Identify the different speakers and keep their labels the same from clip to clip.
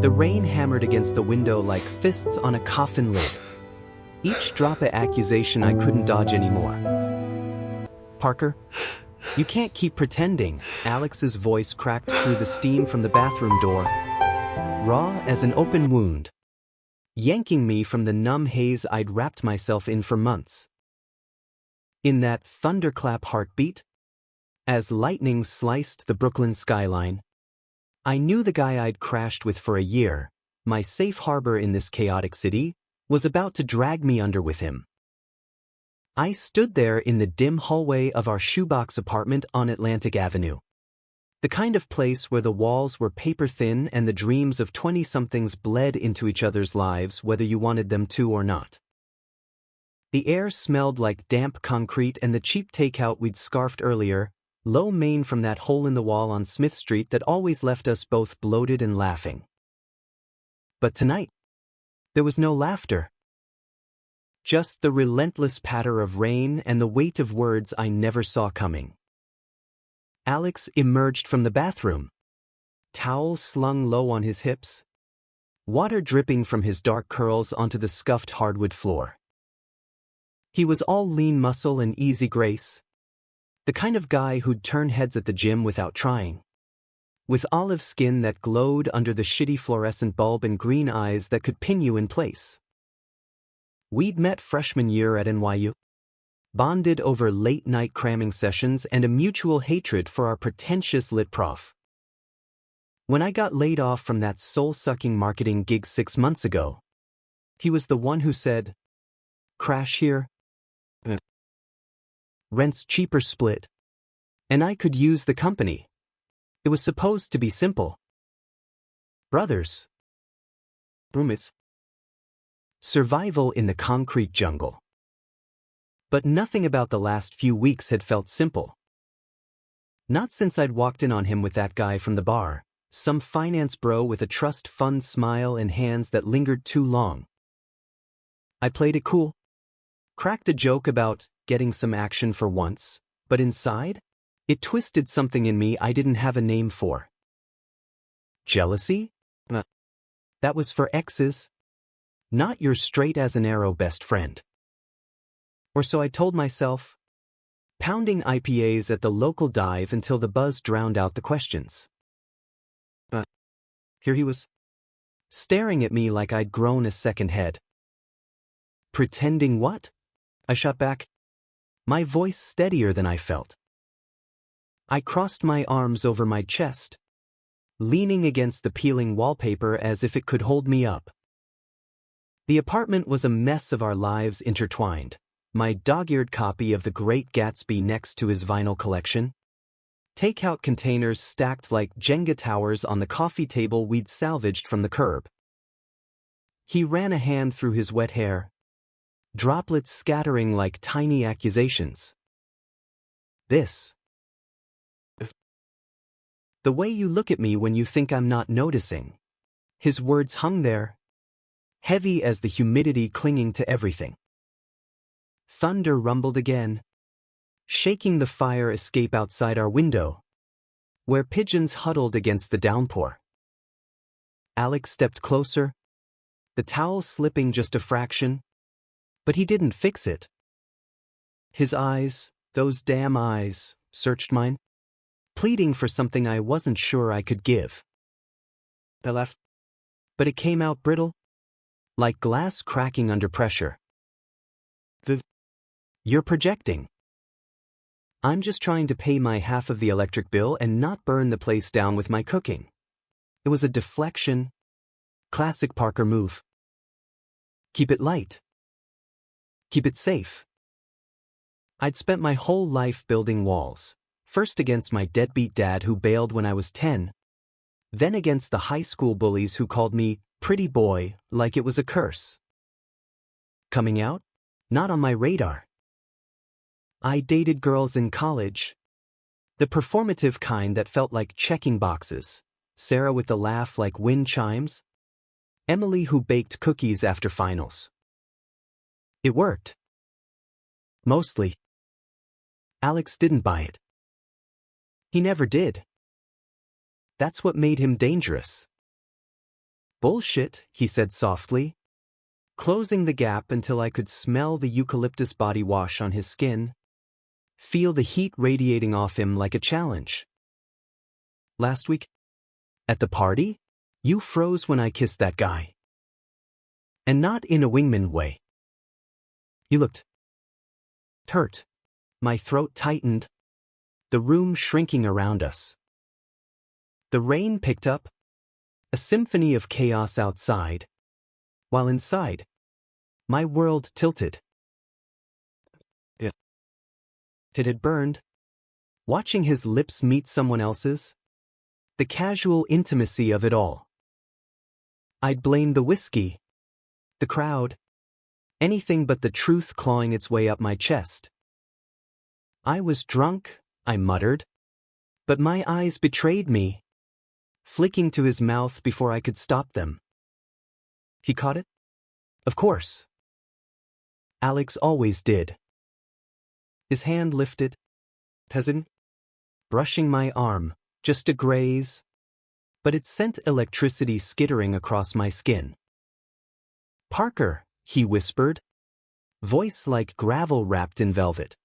Speaker 1: The rain hammered against the window like fists on a coffin lid. Each drop of accusation I couldn't dodge anymore. "Parker, you can't keep pretending." Alex's voice cracked through the steam from the bathroom door, raw as an open wound, yanking me from the numb haze I'd wrapped myself in for months. In that thunderclap heartbeat, as lightning sliced the Brooklyn skyline, I knew the guy I'd crashed with for a year, my safe harbor in this chaotic city, was about to drag me under with him. I stood there in the dim hallway of our shoebox apartment on Atlantic Avenue. The kind of place where the walls were paper-thin and the dreams of 20-somethings bled into each other's lives whether you wanted them to or not. The air smelled like damp concrete and the cheap takeout we'd scarfed earlier, lo mein from that hole in the wall on Smith Street that always left us both bloated and laughing. But tonight, there was no laughter. Just the relentless patter of rain and the weight of words I never saw coming. Alex emerged from the bathroom, towel slung low on his hips, water dripping from his dark curls onto the scuffed hardwood floor. He was all lean muscle and easy grace, the kind of guy who'd turn heads at the gym without trying, with olive skin that glowed under the shitty fluorescent bulb and green eyes that could pin you in place. We'd met freshman year at NYU, bonded over late-night cramming sessions and a mutual hatred for our pretentious lit prof. When I got laid off from that soul-sucking marketing gig 6 months ago, he was the one who said, "Crash here. Rent's cheaper split." And I could use the company. It was supposed to be simple. Brothers. Roommates. Survival in the concrete jungle. But nothing about the last few weeks had felt simple. Not since I'd walked in on him with that guy from the bar, some finance bro with a trust fund smile and hands that lingered too long. I played it cool. Cracked a joke about getting some action for once, but inside, it twisted something in me I didn't have a name for. Jealousy? That was for exes. Not your straight-as-an-arrow best friend. Or so I told myself, pounding IPAs at the local dive until the buzz drowned out the questions. But here he was, staring at me like I'd grown a second head. Pretending what? I shot back, my voice steadier than I felt. I crossed my arms over my chest, leaning against the peeling wallpaper as if it could hold me up. The apartment was a mess of our lives intertwined, my dog-eared copy of The Great Gatsby next to his vinyl collection, takeout containers stacked like Jenga towers on the coffee table we'd salvaged from the curb. He ran a hand through his wet hair, droplets scattering like tiny accusations. "This. The way you look at me when you think I'm not noticing." His words hung there, heavy as the humidity clinging to everything. Thunder rumbled again, shaking the fire escape outside our window, where pigeons huddled against the downpour. Alex stepped closer, the towel slipping just a fraction, but he didn't fix it. His eyes, those damn eyes, searched mine, pleading for something I wasn't sure I could give. I laughed, but it came out brittle, like glass cracking under pressure. "You're projecting. I'm just trying to pay my half of the electric bill and not burn the place down with my cooking." It was a deflection. Classic Parker move. Keep it light. Keep it safe. I'd spent my whole life building walls, first against my deadbeat dad who bailed when I was 10, then against the high school bullies who called me pretty boy like it was a curse. Coming out? Not on my radar. I dated girls in college. The performative kind that felt like checking boxes. Sarah with the laugh like wind chimes. Emily who baked cookies after finals. It worked. Mostly. Alex didn't buy it. He never did. That's what made him dangerous. Bullshit, he said softly, closing the gap until I could smell the eucalyptus body wash on his skin, feel the heat radiating off him like a challenge. Last week? At the party? You froze when I kissed that guy. And not in a wingman way. You looked hurt. My throat tightened, the room shrinking around us. The rain picked up, a symphony of chaos outside, while inside, my world tilted. It had burned. Watching his lips meet someone else's, the casual intimacy of it all. I'd blame the whiskey, the crowd, anything but the truth clawing its way up my chest. I was drunk, I muttered, but my eyes betrayed me, flicking to his mouth before I could stop them. He caught it? Of course. Alex always did. His hand lifted, peasant, brushing my arm, just a graze, but it sent electricity skittering across my skin. Parker, he whispered, voice like gravel wrapped in velvet.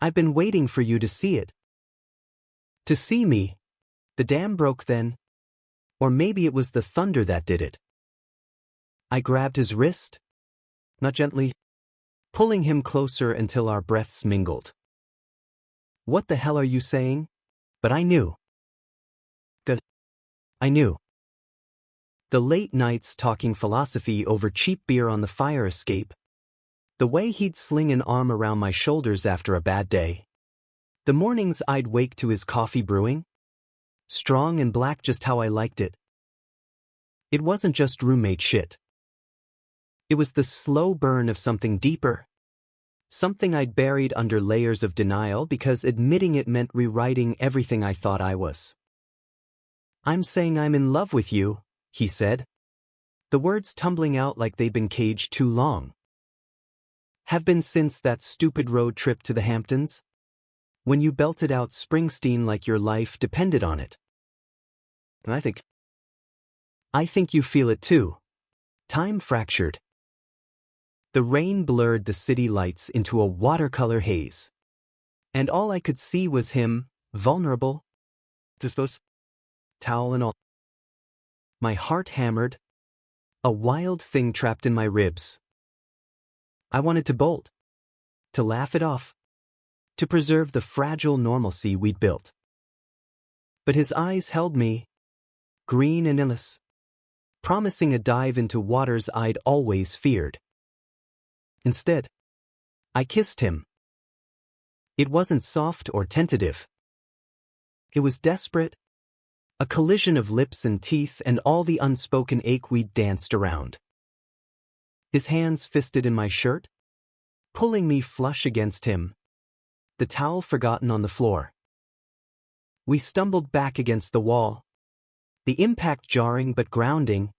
Speaker 1: I've been waiting for you to see it. To see me. The dam broke then. Or maybe it was the thunder that did it. I grabbed his wrist, not gently, pulling him closer until our breaths mingled. What the hell are you saying? But I knew. I knew. The late nights talking philosophy over cheap beer on the fire escape, the way he'd sling an arm around my shoulders after a bad day, the mornings I'd wake to his coffee brewing, strong and black just how I liked it. It wasn't just roommate shit. It was the slow burn of something deeper, something I'd buried under layers of denial because admitting it meant rewriting everything I thought I was. I'm saying I'm in love with you, he said, the words tumbling out like they'd been caged too long. Have been since that stupid road trip to the Hamptons, when you belted out Springsteen like your life depended on it. And I think you feel it too. Time fractured. The rain blurred the city lights into a watercolor haze, and all I could see was him, vulnerable, disposed, towel and all. My heart hammered, a wild thing trapped in my ribs. I wanted to bolt, to laugh it off, to preserve the fragile normalcy we'd built. But his eyes held me, green and endless, promising a dive into waters I'd always feared. Instead, I kissed him. It wasn't soft or tentative. It was desperate, a collision of lips and teeth and all the unspoken ache we'd danced around. His hands fisted in my shirt, pulling me flush against him, the towel forgotten on the floor. We stumbled back against the wall, the impact jarring but grounding,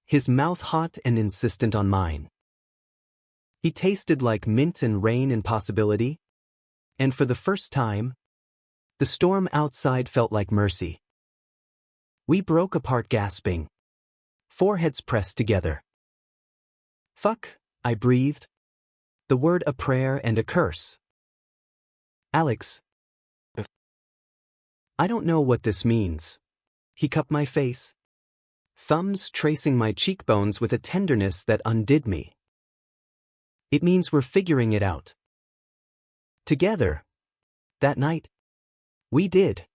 Speaker 1: his mouth hot and insistent on mine. He tasted like mint and rain and possibility, and for the first time, the storm outside felt like mercy. We broke apart gasping, foreheads pressed together. Fuck, I breathed, the word a prayer and a curse. Alex. I don't know what this means. He cupped my face, thumbs tracing my cheekbones with a tenderness that undid me. It means we're figuring it out. Together. That night. We did.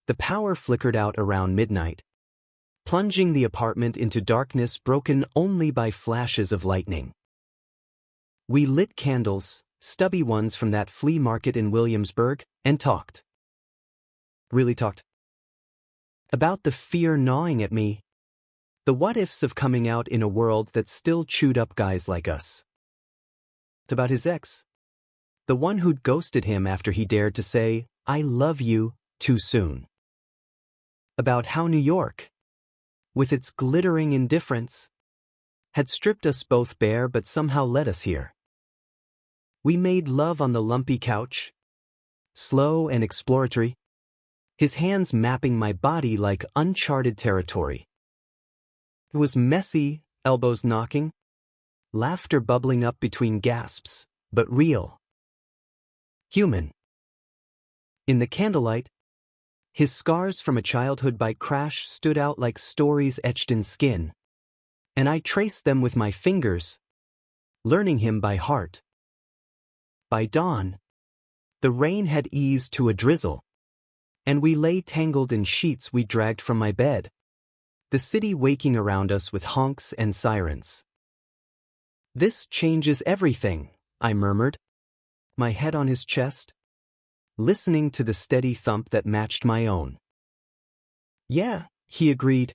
Speaker 1: The power flickered out around midnight, plunging the apartment into darkness broken only by flashes of lightning. We lit candles, stubby ones from that flea market in Williamsburg, and talked. Really talked. About the fear gnawing at me, the what-ifs of coming out in a world that still chewed up guys like us. About his ex, the one who'd ghosted him after he dared to say, I love you, too soon. About how New York, with its glittering indifference, had stripped us both bare but somehow led us here. We made love on the lumpy couch, slow and exploratory, his hands mapping my body like uncharted territory. It was messy, elbows knocking, laughter bubbling up between gasps, but real. Human. In the candlelight, his scars from a childhood bike crash stood out like stories etched in skin, and I traced them with my fingers, learning him by heart. By dawn, the rain had eased to a drizzle, and we lay tangled in sheets we dragged from my bed, the city waking around us with honks and sirens. "This changes everything," I murmured, my head on his chest, listening to the steady thump that matched my own. "Yeah," he agreed,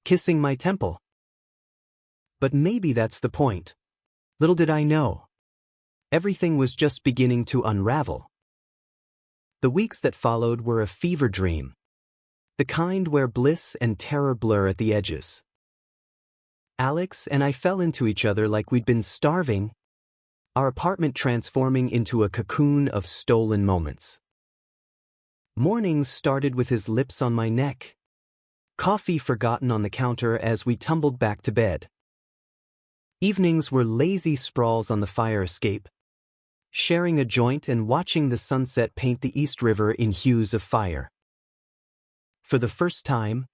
Speaker 1: kissing my temple. But maybe that's the point. Little did I know. Everything was just beginning to unravel. The weeks that followed were a fever dream, the kind where bliss and terror blur at the edges. Alex and I fell into each other like we'd been starving, our apartment transforming into a cocoon of stolen moments. Mornings started with his lips on my neck, coffee forgotten on the counter as we tumbled back to bed. Evenings were lazy sprawls on the fire escape, sharing a joint and watching the sunset paint the East River in hues of fire. For the first time,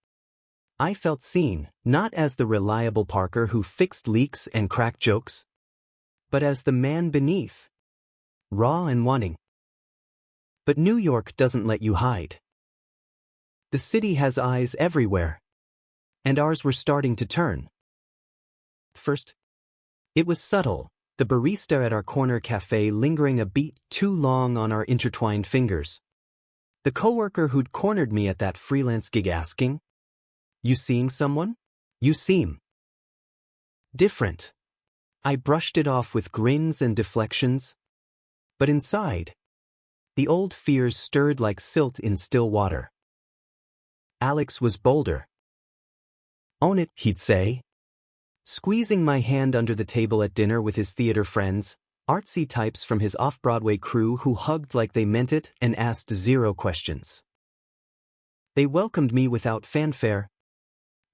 Speaker 1: I felt seen, not as the reliable Parker who fixed leaks and cracked jokes, but as the man beneath, raw and wanting. But New York doesn't let you hide. The city has eyes everywhere, and ours were starting to turn. First, it was subtle, the barista at our corner cafe lingering a beat too long on our intertwined fingers. The coworker who'd cornered me at that freelance gig asking, "You seeing someone? You seem different." I brushed it off with grins and deflections, but inside, the old fears stirred like silt in still water. Alex was bolder. "Own it," he'd say, squeezing my hand under the table at dinner with his theater friends, artsy types from his off-Broadway crew who hugged like they meant it and asked zero questions. They welcomed me without fanfare,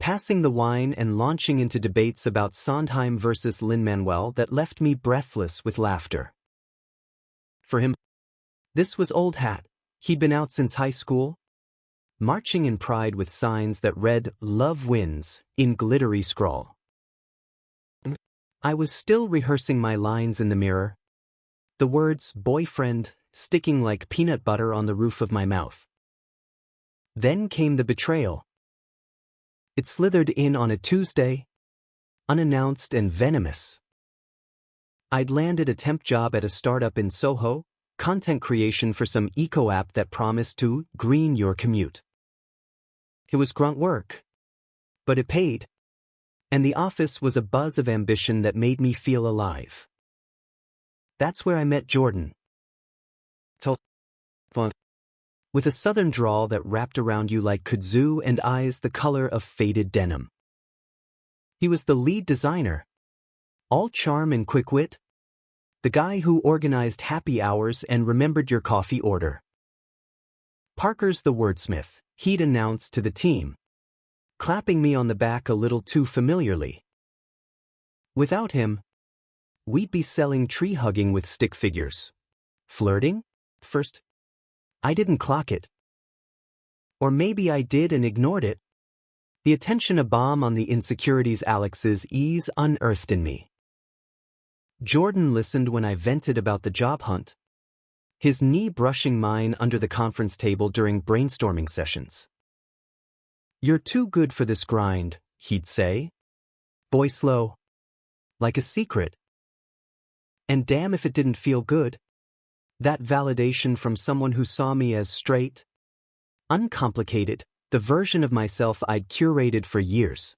Speaker 1: passing the wine and launching into debates about Sondheim versus Lin-Manuel that left me breathless with laughter. For him, this was old hat. He'd been out since high school, marching in pride with signs that read "Love Wins" in glittery scrawl. I was still rehearsing my lines in the mirror, the words "boyfriend" sticking like peanut butter on the roof of my mouth. Then came the betrayal. It slithered in on a Tuesday, unannounced and venomous. I'd landed a temp job at a startup in Soho, content creation for some eco-app that promised to green your commute. It was grunt work, but it paid. And the office was a buzz of ambition that made me feel alive. That's where I met Jordan. With a southern drawl that wrapped around you like kudzu and eyes the color of faded denim. He was the lead designer, all charm and quick wit, the guy who organized happy hours and remembered your coffee order. "Parker's the wordsmith," he'd announced to the team, clapping me on the back a little too familiarly. Without him, we'd be selling tree hugging with stick figures. Flirting? First, I didn't clock it. Or maybe I did and ignored it. The attention a bomb on the insecurities Alex's ease unearthed in me. Jordan listened when I vented about the job hunt, his knee brushing mine under the conference table during brainstorming sessions. "You're too good for this grind," he'd say, voice low, like a secret. And damn if it didn't feel good. That validation from someone who saw me as straight, uncomplicated, the version of myself I'd curated for years.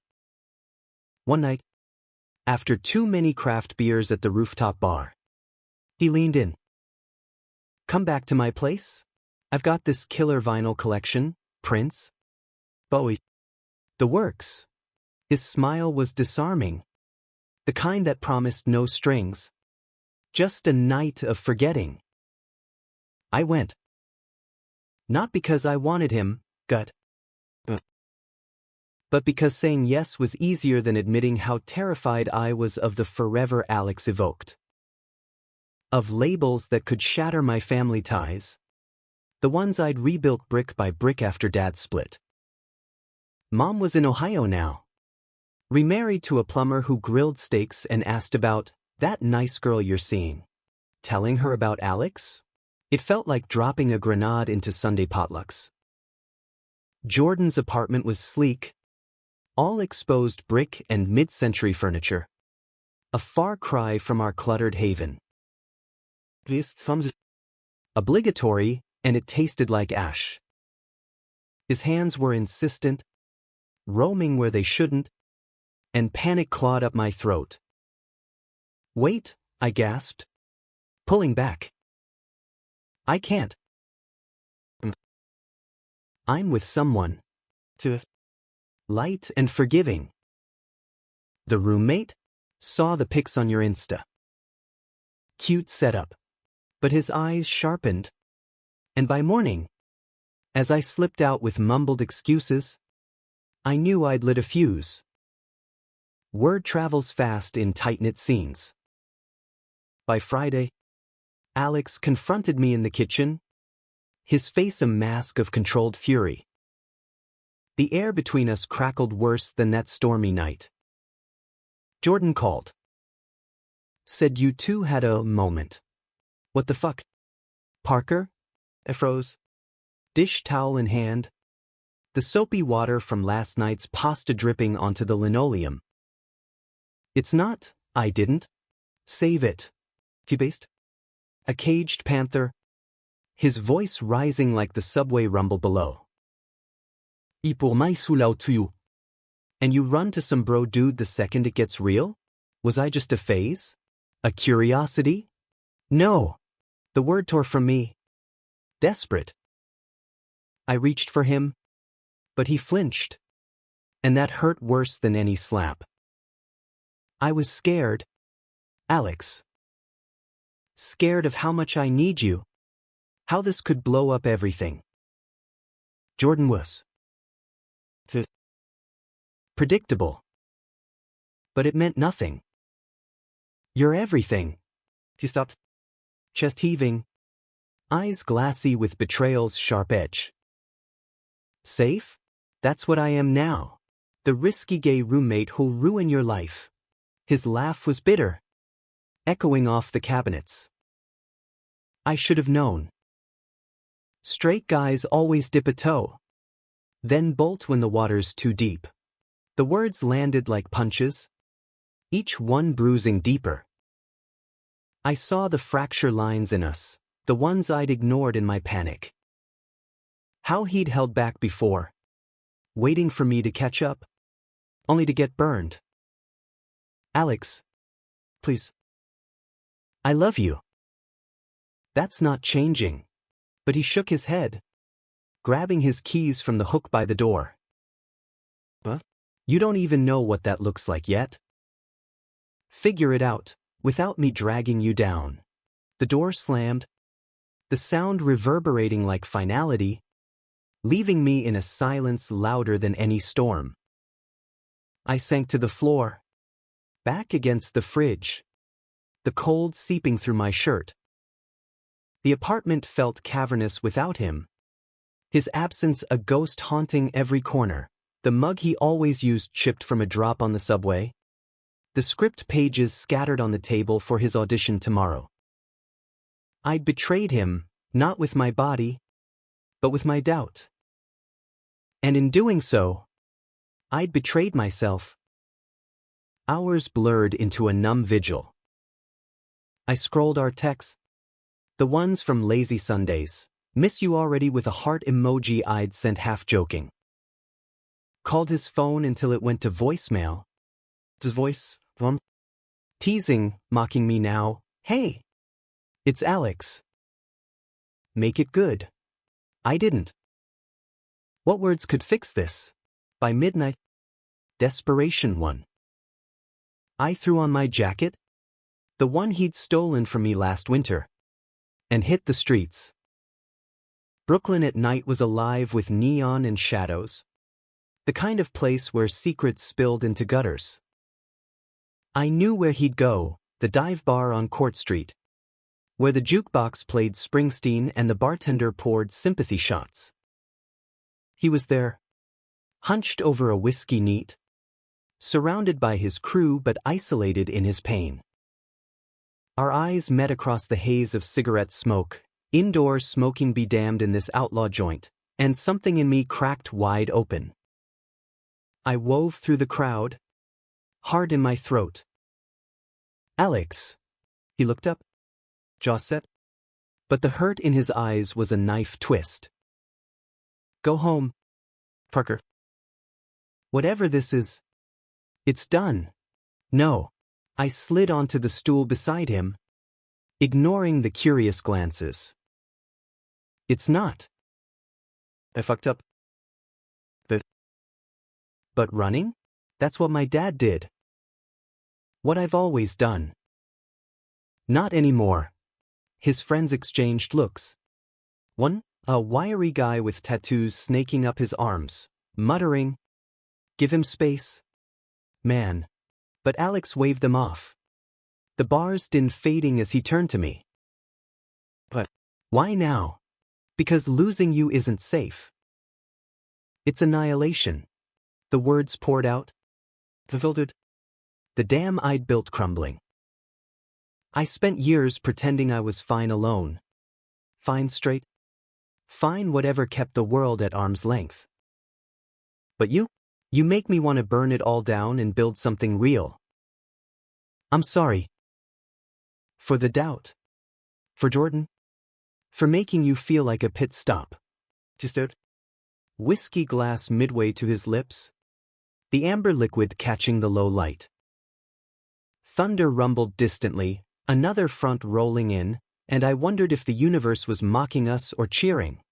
Speaker 1: One night, after too many craft beers at the rooftop bar, he leaned in. "Come back to my place? I've got this killer vinyl collection, Prince, Bowie, the works." His smile was disarming, the kind that promised no strings, just a night of forgetting. I went. Not because I wanted him, but but because saying yes was easier than admitting how terrified I was of the forever Alex evoked. Of labels that could shatter my family ties. The ones I'd rebuilt brick by brick after Dad split. Mom was in Ohio now. Remarried to a plumber who grilled steaks and asked about that nice girl you're seeing. Telling her about Alex? It felt like dropping a grenade into Sunday potlucks. Jordan's apartment was sleek, all exposed brick and mid-century furniture. A far cry from our cluttered haven. Obligatory, and it tasted like ash. His hands were insistent, roaming where they shouldn't, and panic clawed up my throat. Wait, I gasped, pulling back. I can't. I'm with someone. Light and forgiving. The roommate? Saw the pics on your Insta. Cute setup. But his eyes sharpened. And by morning, as I slipped out with mumbled excuses, I knew I'd lit a fuse. Word travels fast in tight-knit scenes. By Friday, Alex confronted me in the kitchen, his face a mask of controlled fury. The air between us crackled worse than that stormy night. Jordan called. Said you two had a moment. What the fuck? Parker? I froze. Dish towel in hand. The soapy water from last night's pasta dripping onto the linoleum. It's not, I didn't. Save it. Cue-based? A caged panther, his voice rising like the subway rumble below. I pour mai sous l'auto. And you run to some bro dude the second it gets real? Was I just a phase? A curiosity? No. The word tore from me. Desperate. I reached for him, but he flinched. And that hurt worse than any slap. I was scared. Alex. Scared of how much I need you. How this could blow up everything. Jordan was predictable. But it meant nothing. You're everything. He stopped. Chest heaving. Eyes glassy with betrayal's sharp edge. Safe? That's what I am now. The risky gay roommate who'll ruin your life. His laugh was bitter, echoing off the cabinets. I should have known. Straight guys always dip a toe, then bolt when the water's too deep. The words landed like punches, each one bruising deeper. I saw the fracture lines in us, the ones I'd ignored in my panic. How he'd held back before, waiting for me to catch up, only to get burned. Alex, please. I love you. That's not changing. But he shook his head, grabbing his keys from the hook by the door. Huh? You don't even know what that looks like yet. Figure it out, without me dragging you down. The door slammed, the sound reverberating like finality, leaving me in a silence louder than any storm. I sank to the floor, back against the fridge, the cold seeping through my shirt. The apartment felt cavernous without him. His absence a ghost haunting every corner, the mug he always used chipped from a drop on the subway, the script pages scattered on the table for his audition tomorrow. I'd betrayed him, not with my body, but with my doubt. And in doing so, I'd betrayed myself. Hours blurred into a numb vigil. I scrolled our texts, the ones from lazy Sundays, miss you already with a heart emoji I'd sent half joking. Called his phone until it went to voicemail. His voice, teasing, mocking me now. Hey, it's Alex. Make it good. I didn't. What words could fix this? By midnight, desperation won. I threw on my jacket, the one he'd stolen from me last winter, and hit the streets. Brooklyn at night was alive with neon and shadows. The kind of place where secrets spilled into gutters. I knew where he'd go, the dive bar on Court Street, where the jukebox played Springsteen and the bartender poured sympathy shots. He was there, hunched over a whiskey neat, surrounded by his crew but isolated in his pain. Our eyes met across the haze of cigarette smoke, indoor smoking be damned in this outlaw joint, and something in me cracked wide open. I wove through the crowd, heart in my throat. "Alex." He looked up, jaw set, but the hurt in his eyes was a knife twist. "Go home, Parker. Whatever this is, it's done." "No." I slid onto the stool beside him, ignoring the curious glances. "It's not." I fucked up. But running? That's what my dad did. What I've always done. Not anymore. His friends exchanged looks. One, a wiry guy with tattoos snaking up his arms, muttering, "Give him space, man." But Alex waved them off. The bars dimmed fading as he turned to me. "But why now?" "Because losing you isn't safe. It's annihilation." The words poured out, bewildered. The dam I'd built crumbling. I spent years pretending I was fine alone. Fine straight. Fine whatever kept the world at arm's length. But you make me want to burn it all down and build something real. I'm sorry. For the doubt. For Jordan. For making you feel like a pit stop. Just out. Whiskey glass midway to his lips. The amber liquid catching the low light. Thunder rumbled distantly, another front rolling in, and I wondered if the universe was mocking us or cheering.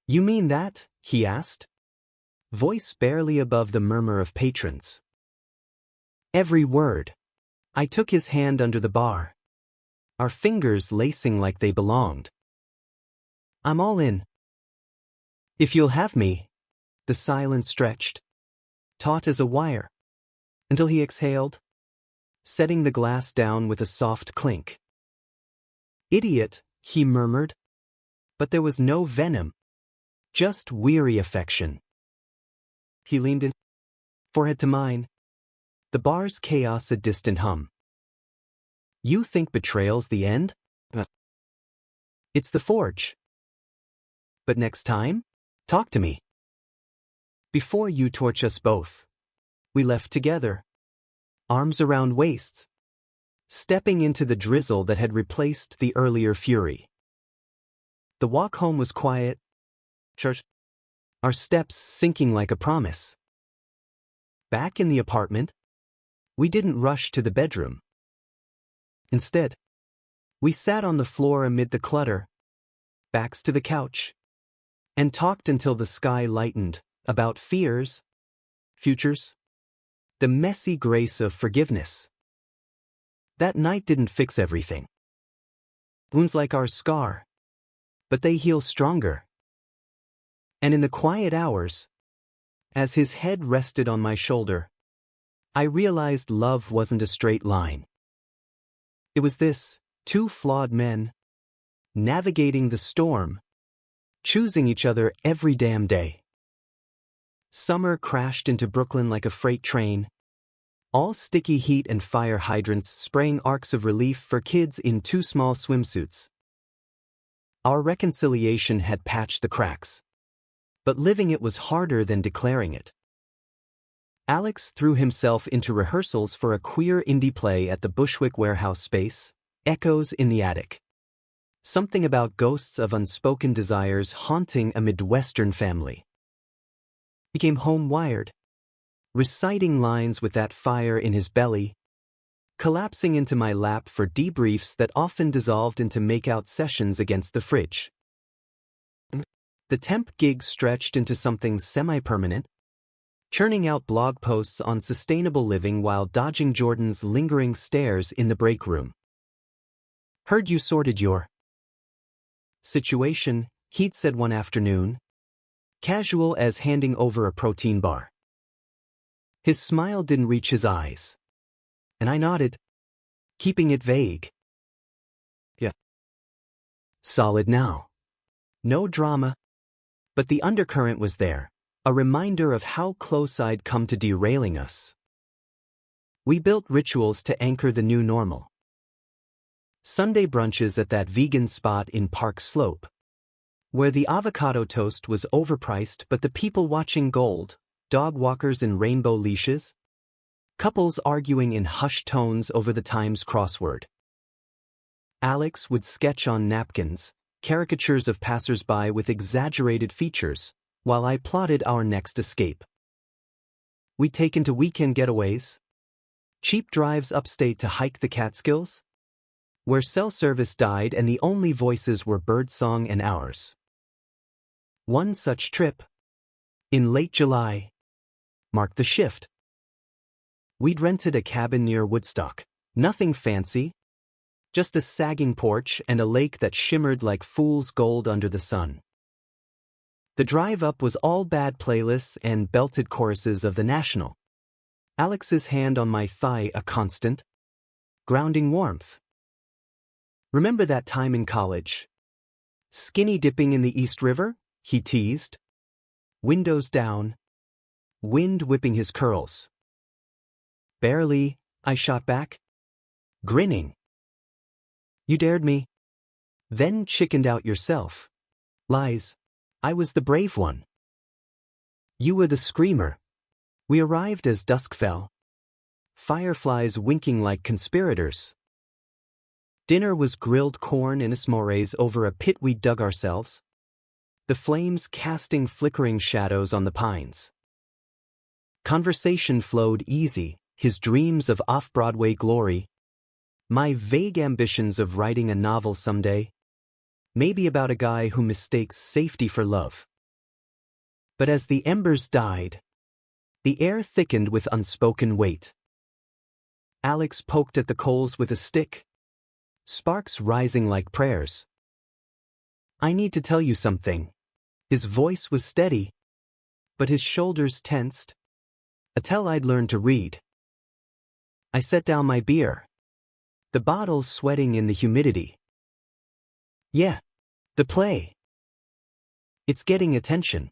Speaker 1: "You mean that?" he asked. Voice barely above the murmur of patrons. Every word. I took his hand under the bar. Our fingers lacing like they belonged. "I'm all in. If you'll have me." The silence stretched, taut as a wire, until he exhaled, setting the glass down with a soft clink. "Idiot," he murmured. But there was no venom, just weary affection. He leaned in, forehead to mine, the bar's chaos a distant hum. "You think betrayal's the end? It's the forge. But next time, talk to me. Before you torch us both." We left together, arms around waists, stepping into the drizzle that had replaced the earlier fury. The walk home was quiet, church, our steps sinking like a promise. Back in the apartment, we didn't rush to the bedroom. Instead, we sat on the floor amid the clutter, backs to the couch, and talked until the sky lightened, about fears, futures, the messy grace of forgiveness. That night didn't fix everything. Wounds like ours scar, but they heal stronger. And in the quiet hours, as his head rested on my shoulder, I realized love wasn't a straight line. It was this, two flawed men, navigating the storm, choosing each other every damn day. Summer crashed into Brooklyn like a freight train, all sticky heat and fire hydrants spraying arcs of relief for kids in too small swimsuits. Our reconciliation had patched the cracks, but living it was harder than declaring it. Alex threw himself into rehearsals for a queer indie play at the Bushwick warehouse space, Echoes in the Attic. Something about ghosts of unspoken desires haunting a Midwestern family. He came home wired, reciting lines with that fire in his belly, collapsing into my lap for debriefs that often dissolved into make-out sessions against the fridge. The temp gig stretched into something semi-permanent, churning out blog posts on sustainable living while dodging Jordan's lingering stares in the break room. "Heard you sorted your situation," he'd said one afternoon, casual as handing over a protein bar. His smile didn't reach his eyes. And I nodded, keeping it vague. Yeah. Solid now. No drama. But the undercurrent was there, a reminder of how close I'd come to derailing us. We built rituals to anchor the new normal. Sunday brunches at that vegan spot in Park Slope, where the avocado toast was overpriced but the people watching gold, dog walkers in rainbow leashes, couples arguing in hushed tones over the Times crossword. Alex would sketch on napkins, caricatures of passers-by with exaggerated features, while I plotted our next escape. We'd take into weekend getaways, cheap drives upstate to hike the Catskills, where cell service died and the only voices were birdsong and ours. One such trip, in late July, marked the shift. We'd rented a cabin near Woodstock, nothing fancy, just a sagging porch and a lake that shimmered like fool's gold under the sun. The drive up was all bad playlists and belted choruses of the National. Alex's hand on my thigh a constant, grounding warmth. Remember that time in college? Skinny dipping in the East River? He teased. Windows down, wind whipping his curls. Barely, I shot back, grinning. You dared me, then chickened out yourself. Lies, I was the brave one. You were the screamer. We arrived as dusk fell, fireflies winking like conspirators. Dinner was grilled corn and s'mores over a pit we dug ourselves, the flames casting flickering shadows on the pines. Conversation flowed easy, his dreams of off-Broadway glory, my vague ambitions of writing a novel someday, maybe about a guy who mistakes safety for love. But as the embers died, the air thickened with unspoken weight. Alex poked at the coals with a stick, sparks rising like prayers. I need to tell you something. His voice was steady, but his shoulders tensed, a tell I'd learned to read. I set down my beer, the bottle sweating in the humidity. Yeah, the play. It's getting attention.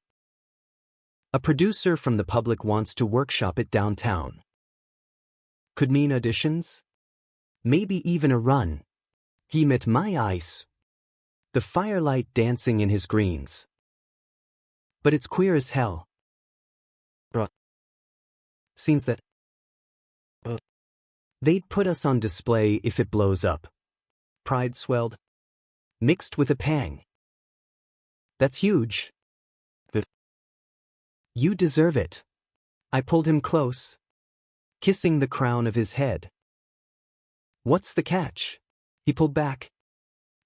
Speaker 1: A producer from the public wants to workshop it downtown. Could mean auditions? Maybe even a run. He met my eyes. The firelight dancing in his greens. But it's queer as hell. Bruh. Scenes that they'd put us on display if it blows up. Pride swelled, mixed with a pang. That's huge. But you deserve it. I pulled him close, kissing the crown of his head. What's the catch? He pulled back,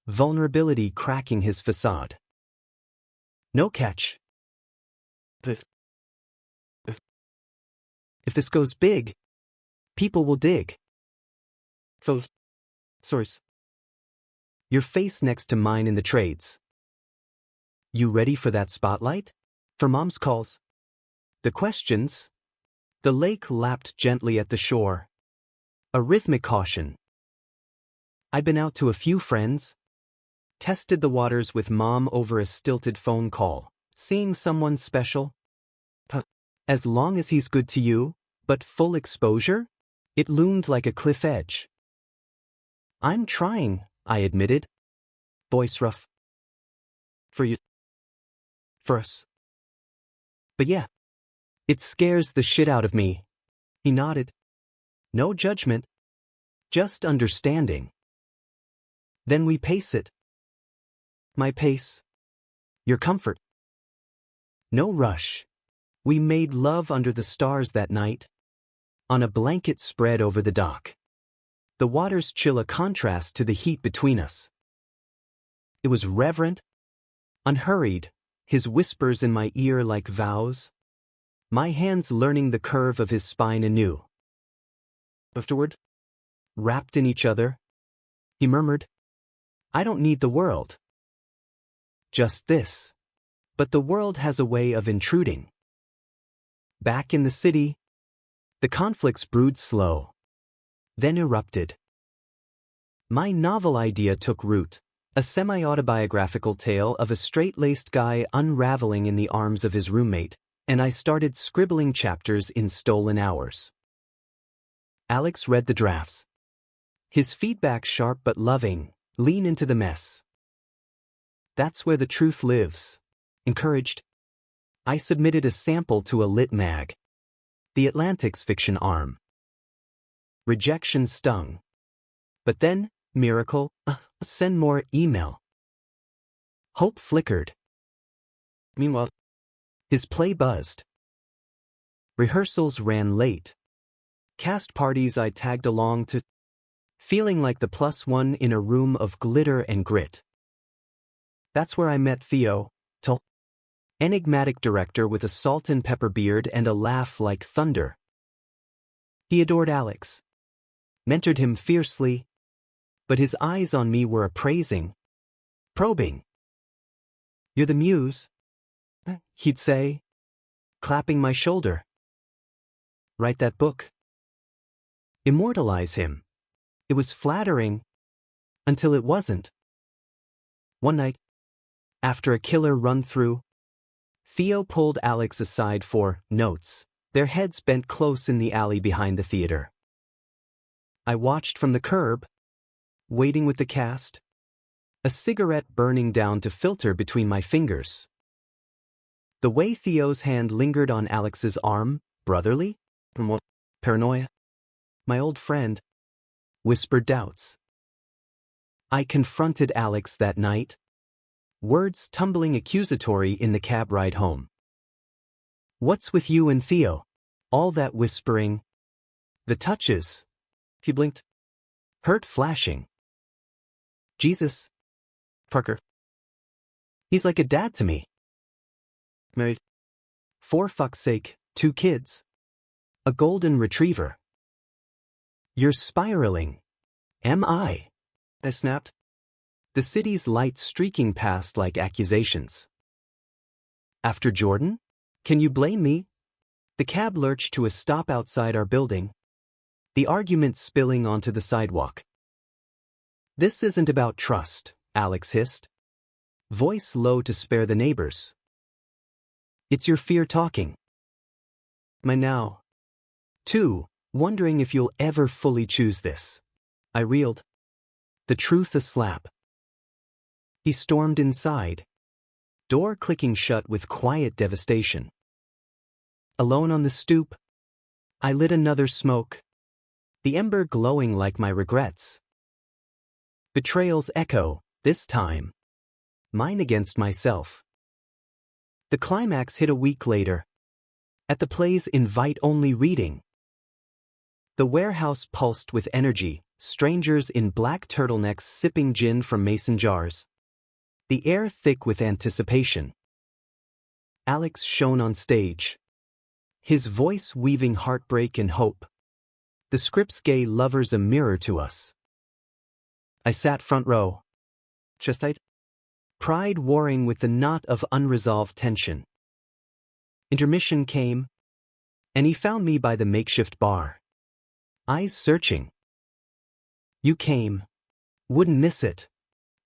Speaker 1: vulnerability cracking his facade. No catch. But if this goes big, people will dig. Source. Your face next to mine in the trades. You ready for that spotlight? For mom's calls. The questions. The lake lapped gently at the shore. A rhythmic caution. I'd been out to a few friends. Tested the waters with mom over a stilted phone call. Seeing someone special? As long as he's good to you, but full exposure? It loomed like a cliff edge. I'm trying, I admitted. Voice rough. For you. For us. But yeah. It scares the shit out of me. He nodded. No judgment. Just understanding. Then we pace it. My pace. Your comfort. No rush. We made love under the stars that night. On a blanket spread over the dock. The water's chill a contrast to the heat between us. It was reverent, unhurried, his whispers in my ear like vows. My hands learning the curve of his spine anew. Afterward, wrapped in each other, he murmured, I don't need the world. Just this. But the world has a way of intruding. Back in the city, the conflicts brewed slow, then erupted. My novel idea took root, a semi-autobiographical tale of a straight-laced guy unraveling in the arms of his roommate, and I started scribbling chapters in stolen hours. Alex read the drafts. His feedback sharp but loving, lean into the mess. That's where the truth lives. Encouraged, I submitted a sample to a lit mag, the Atlantic's fiction arm. Rejection stung. But then, miracle, send more email. Hope flickered. Meanwhile, his play buzzed. Rehearsals ran late. Cast parties I tagged along to, feeling like the plus one in a room of glitter and grit. That's where I met Theo, enigmatic director with a salt and pepper beard and a laugh like thunder. He adored Alex, mentored him fiercely, but his eyes on me were appraising, probing. You're the muse, he'd say, clapping my shoulder. Write that book. Immortalize him. It was flattering, until it wasn't. One night, after a killer run-through, Theo pulled Alex aside for notes, their heads bent close in the alley behind the theater. I watched from the curb, waiting with the cast, a cigarette burning down to filter between my fingers. The way Theo's hand lingered on Alex's arm, brotherly? Paranoia? My old friend, whispered doubts. I confronted Alex that night, words tumbling accusatory in the cab ride home. What's with you and Theo? All that whispering. The touches. He blinked. Hurt flashing. Jesus. Parker. He's like a dad to me. Married. For fuck's sake, 2 kids. A golden retriever. You're spiraling. Am I? I snapped. The city's lights streaking past like accusations. After Jordan? Can you blame me? The cab lurched to a stop outside our building, the argument spilling onto the sidewalk. This isn't about trust, Alex hissed, voice low to spare the neighbors. It's your fear talking. My now. 2, wondering if you'll ever fully choose this. I reeled. The truth a slap. He stormed inside, door clicking shut with quiet devastation. Alone on the stoop, I lit another smoke, the ember glowing like my regrets. Betrayal's echo, this time, mine against myself. The climax hit a week later, at the play's invite-only reading. The warehouse pulsed with energy, strangers in black turtlenecks sipping gin from mason jars. The air thick with anticipation. Alex shone on stage, his voice weaving heartbreak and hope. The script's gay lovers a mirror to us. I sat front row, chest-eyed, pride warring with the knot of unresolved tension. Intermission came, and he found me by the makeshift bar, eyes searching. You came. Wouldn't miss it.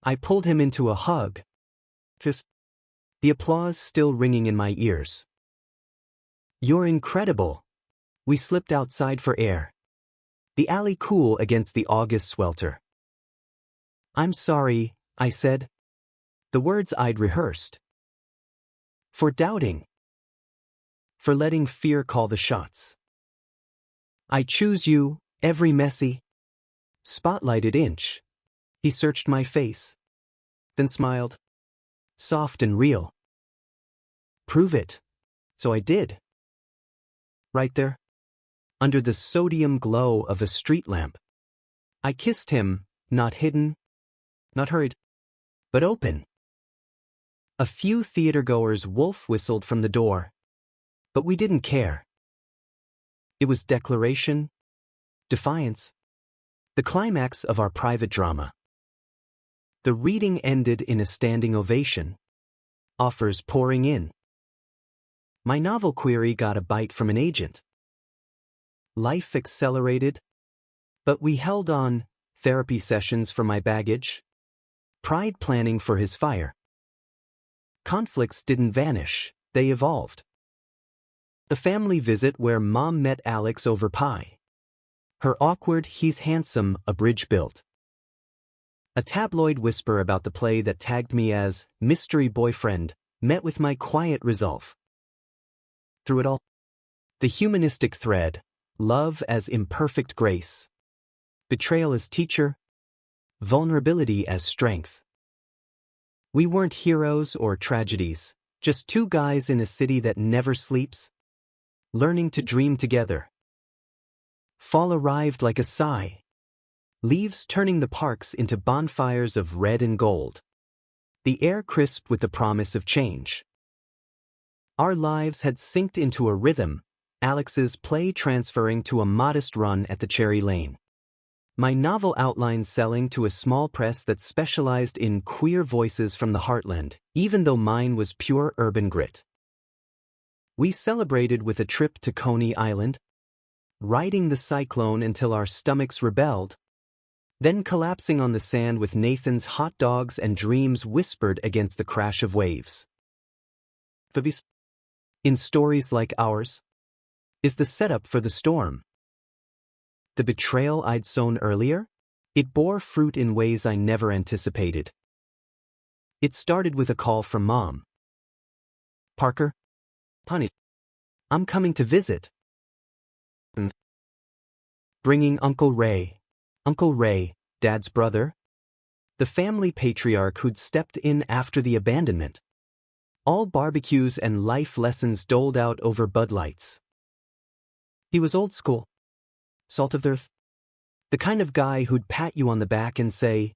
Speaker 1: I pulled him into a hug. Just the applause still ringing in my ears. You're incredible. We slipped outside for air. The alley cool against the August swelter. I'm sorry, I said. The words I'd rehearsed. For doubting. For letting fear call the shots. I choose you, every messy, spotlighted inch. He searched my face, then smiled, soft and real. Prove it. So I did. Right there, under the sodium glow of a street lamp. I kissed him, not hidden, not hurried, but open. A few theatergoers wolf whistled from the door, but we didn't care. It was declaration, defiance, the climax of our private drama. The reading ended in a standing ovation. offers pouring in. My novel query got a bite from an agent. Life accelerated, but we held on, therapy sessions for my baggage, pride planning for his fire. Conflicts didn't vanish, they evolved. The family visit where Mom met Alex over pie. Her awkward "he's handsome" abridged built. A tabloid whisper about the play that tagged me as mystery boyfriend met with my quiet resolve. Through it all, the humanistic thread, love as imperfect grace, betrayal as teacher, vulnerability as strength. We weren't heroes or tragedies, just two guys in a city that never sleeps, learning to dream together. Fall arrived like a sigh, leaves turning the parks into bonfires of red and gold. The air crisp with the promise of change. Our lives had synced into a rhythm, Alex's play transferring to a modest run at the Cherry Lane. My novel outline selling to a small press that specialized in queer voices from the heartland, even though mine was pure urban grit. We celebrated with a trip to Coney Island, riding the cyclone until our stomachs rebelled, then collapsing on the sand with Nathan's hot dogs and dreams whispered against the crash of waves. In stories like ours, is the setup for the storm. The betrayal I'd sown earlier? It bore fruit in ways I never anticipated. It started with a call from Mom. "Parker? Honey, I'm coming to visit. Bringing Uncle Ray." Uncle Ray, Dad's brother? The family patriarch who'd stepped in after the abandonment. All barbecues and life lessons doled out over Bud Lights. He was old school. Salt of the earth. The kind of guy who'd pat you on the back and say,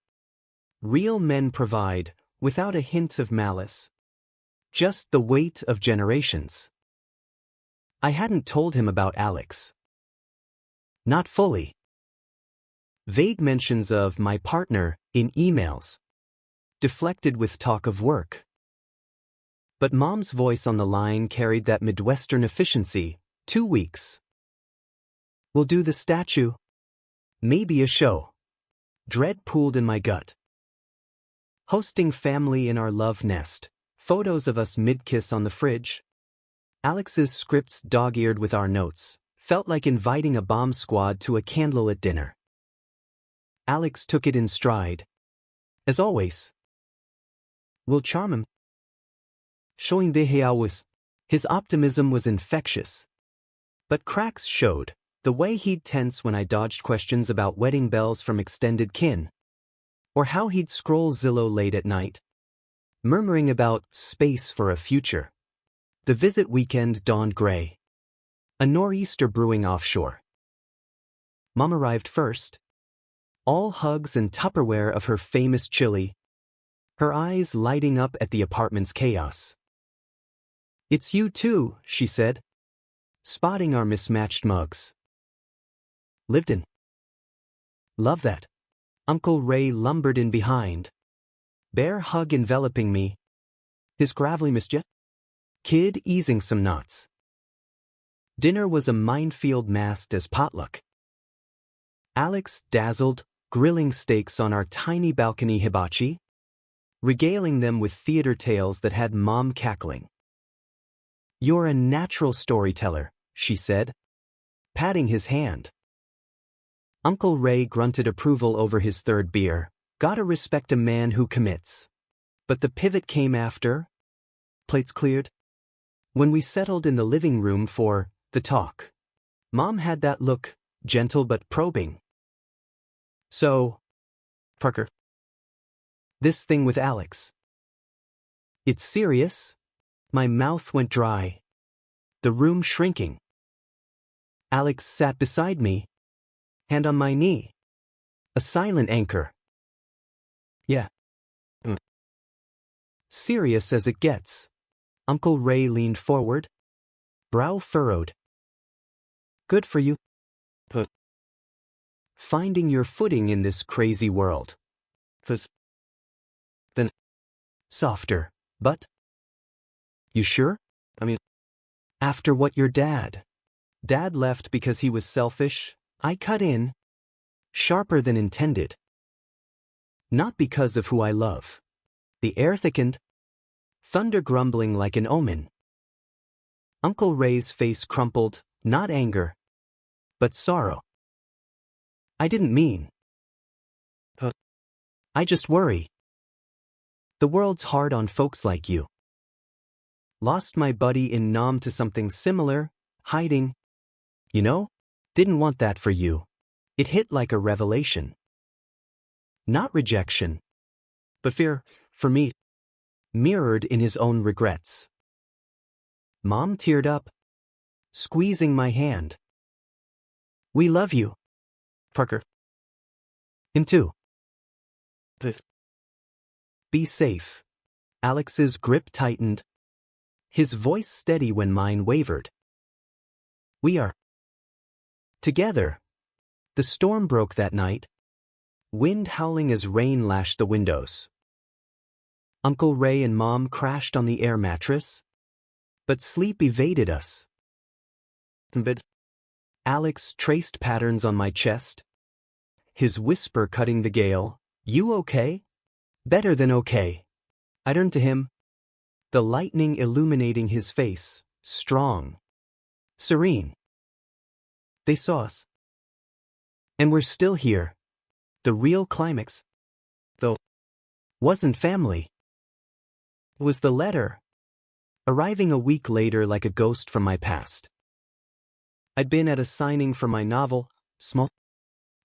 Speaker 1: "Real men provide," without a hint of malice. Just the weight of generations. I hadn't told him about Alex. Not fully. Vague mentions of my partner in emails. Deflected with talk of work. But Mom's voice on the line carried that Midwestern efficiency. 2 weeks. We'll do the statue. Maybe a show. Dread pooled in my gut. Hosting family in our love nest. Photos of us mid-kiss on the fridge. Alex's scripts dog-eared with our notes. Felt like inviting a bomb squad to a candlelit dinner. Alex took it in stride. As always. We'll charm him. Showing was. His optimism was infectious. But cracks showed. The way he'd tense when I dodged questions about wedding bells from extended kin. Or how he'd scroll Zillow late at night, murmuring about space for a future. The visit weekend dawned gray. A nor'easter brewing offshore. Mom arrived first. All hugs and Tupperware of her famous chili. Her eyes lighting up at the apartment's chaos. "It's you too," she said, spotting our mismatched mugs. "Lived in. Love that." Uncle Ray lumbered in behind. Bear hug enveloping me. His gravelly mischief. Kid easing some knots. Dinner was a minefield masked as potluck. Alex dazzled, grilling steaks on our tiny balcony hibachi, regaling them with theater tales that had Mom cackling. "You're a natural storyteller," she said, patting his hand. Uncle Ray grunted approval over his third beer. Gotta respect a man who commits. But the pivot came after. Plates cleared. When we settled in the living room for the talk. Mom had that look, gentle but probing. "So, Parker, this thing with Alex. It's serious?" My mouth went dry. The room shrinking. Alex sat beside me, hand on my knee. A silent anchor. "Yeah. Serious as it gets." Uncle Ray leaned forward, brow furrowed. "Good for you. Finding your footing in this crazy world." Then, softer, but You sure? I mean, after what your dad left because he was selfish, I cut in, sharper than intended. Not because of who I love. The air thickened, thunder grumbling like an omen. Uncle Ray's face crumpled, not anger, but sorrow. I didn't mean. I just worry. The world's hard on folks like you. Lost my buddy in Nam to something similar, hiding. You know, didn't want that for you. It hit like a revelation. Not rejection, but fear, for me, mirrored in his own regrets. Mom teared up, squeezing my hand. We love you, Parker. Him too. Be safe. Alex's grip tightened, his voice steady when mine wavered. We are together. The storm broke that night, wind howling as rain lashed the windows. Uncle Ray and Mom crashed on the air mattress, but sleep evaded us. But Alex traced patterns on my chest, his whisper cutting the gale. You okay? Better than okay. I turned to him, the lightning illuminating his face, strong, serene. They saw us. And we're still here. The real climax, though, wasn't family. It was the letter, arriving a week later like a ghost from my past. I'd been at a signing for my novel, Small,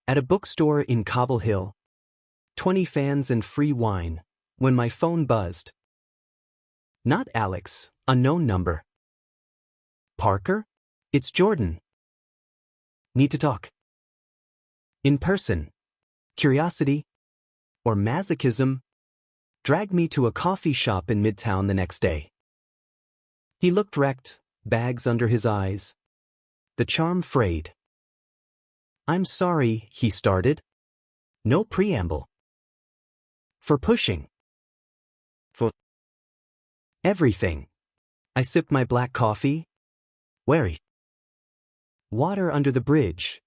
Speaker 1: at a bookstore in Cobble Hill. 20 fans and free wine, when my phone buzzed. Not Alex, unknown number. Parker? It's Jordan. Need to talk. In person. Curiosity, or masochism, dragged me to a coffee shop in Midtown the next day. He looked wrecked, bags under his eyes. The charm frayed. I'm sorry, he started. No preamble. For pushing. For everything. I sipped my black coffee. Wary. Water under the bridge.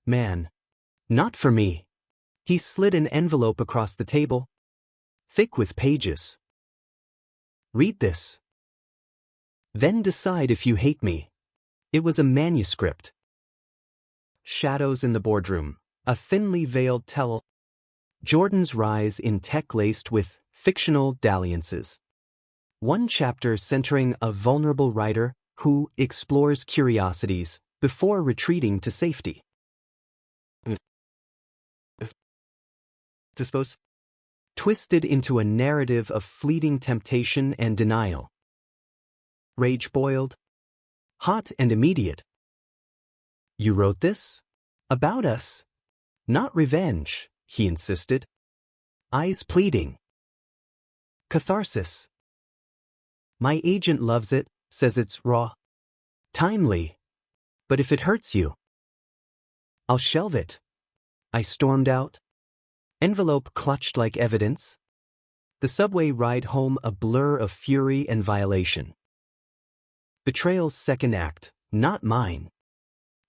Speaker 1: Man. Not for me. He slid an envelope across the table, thick with pages. Read this. Then decide if you hate me. It was a manuscript. Shadows in the boardroom, a thinly veiled tell. Jordan's rise in tech laced with fictional dalliances. One chapter centering a vulnerable writer who explores curiosities before retreating to safety. Dispose? Twisted into a narrative of fleeting temptation and denial. Rage boiled. Hot and immediate. You wrote this? About us. Not revenge, he insisted. Eyes pleading. Catharsis. My agent loves it, says it's raw. Timely. But if it hurts you, I'll shelve it. I stormed out. Envelope clutched like evidence. The subway ride home a blur of fury and violation. Betrayal's second act, not mine,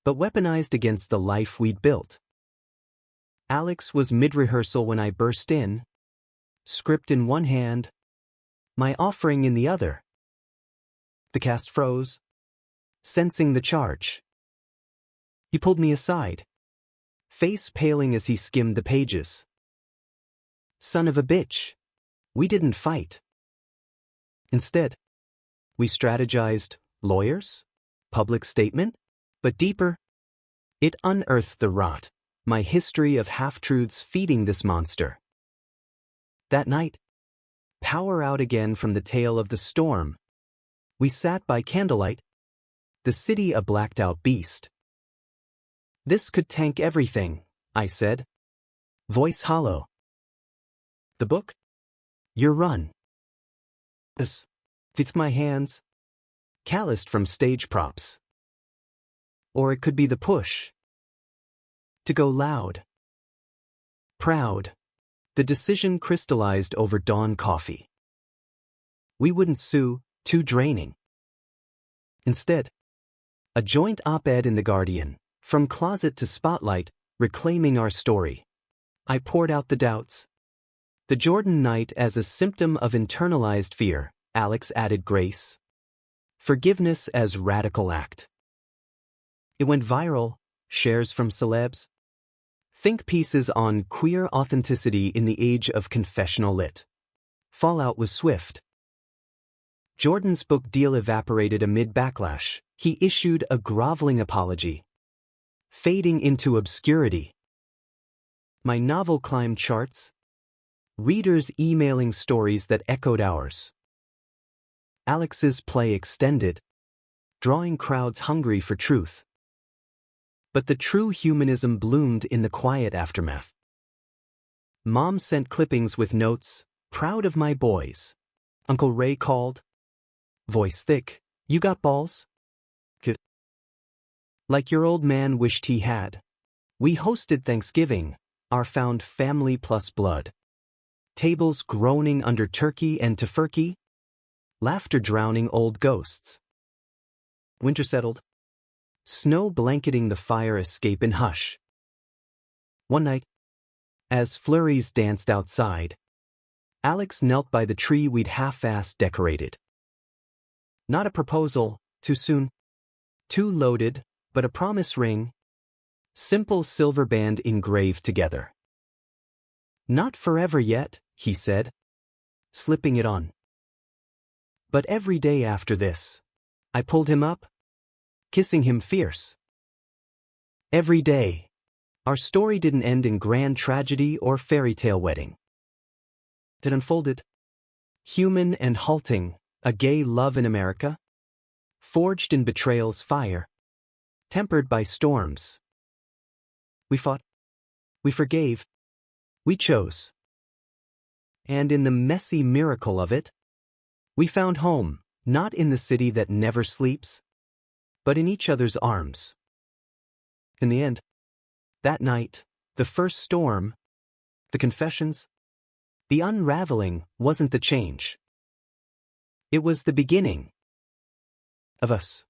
Speaker 1: but weaponized against the life we'd built. Alex was mid-rehearsal when I burst in, script in one hand, my offering in the other. The cast froze, sensing the charge. He pulled me aside, face paling as he skimmed the pages. Son of a bitch, we didn't fight. Instead, we strategized, lawyers, public statement, but deeper, it unearthed the rot, my history of half-truths feeding this monster. That night, power out again from the tail of the storm. We sat by candlelight, the city a blacked-out beast. This could tank everything, I said, voice hollow. The book? Your run. This, with my hands, calloused from stage props. Or it could be the push. To go loud. Proud. The decision crystallized over Dawn coffee. We wouldn't sue, too draining. Instead, a joint op-ed in The Guardian, from closet to spotlight, reclaiming our story. I poured out the doubts. The Jordan night as a symptom of internalized fear, Alex added grace. Forgiveness as radical act. It went viral, shares from celebs. Think pieces on queer authenticity in the age of confessional lit. Fallout was swift. Jordan's book deal evaporated amid backlash. He issued a groveling apology, fading into obscurity. My novel climbed charts, readers emailing stories that echoed ours. Alex's play extended, drawing crowds hungry for truth. But the true humanism bloomed in the quiet aftermath. Mom sent clippings with notes, proud of my boys. Uncle Ray called, voice thick, you got balls? Good. Like your old man wished he had. We hosted Thanksgiving, our found family plus blood. Tables groaning under turkey and tofurkey, laughter drowning old ghosts. Winter settled, snow blanketing the fire escape in hush. One night, as flurries danced outside, Alex knelt by the tree we'd half-assed decorated. Not a proposal, too soon. Too loaded, but a promise ring. Simple silver band engraved together. Not forever yet, he said, slipping it on. But every day after this, I pulled him up, kissing him fierce. Every day. Our story didn't end in grand tragedy or fairy tale wedding. It unfolded, human and halting, a gay love in America, forged in betrayal's fire, tempered by storms. We fought, we forgave, we chose. And in the messy miracle of it, we found home, not in the city that never sleeps, but in each other's arms. In the end, that night, the first storm, the confessions, the unraveling wasn't the change. It was the beginning of us.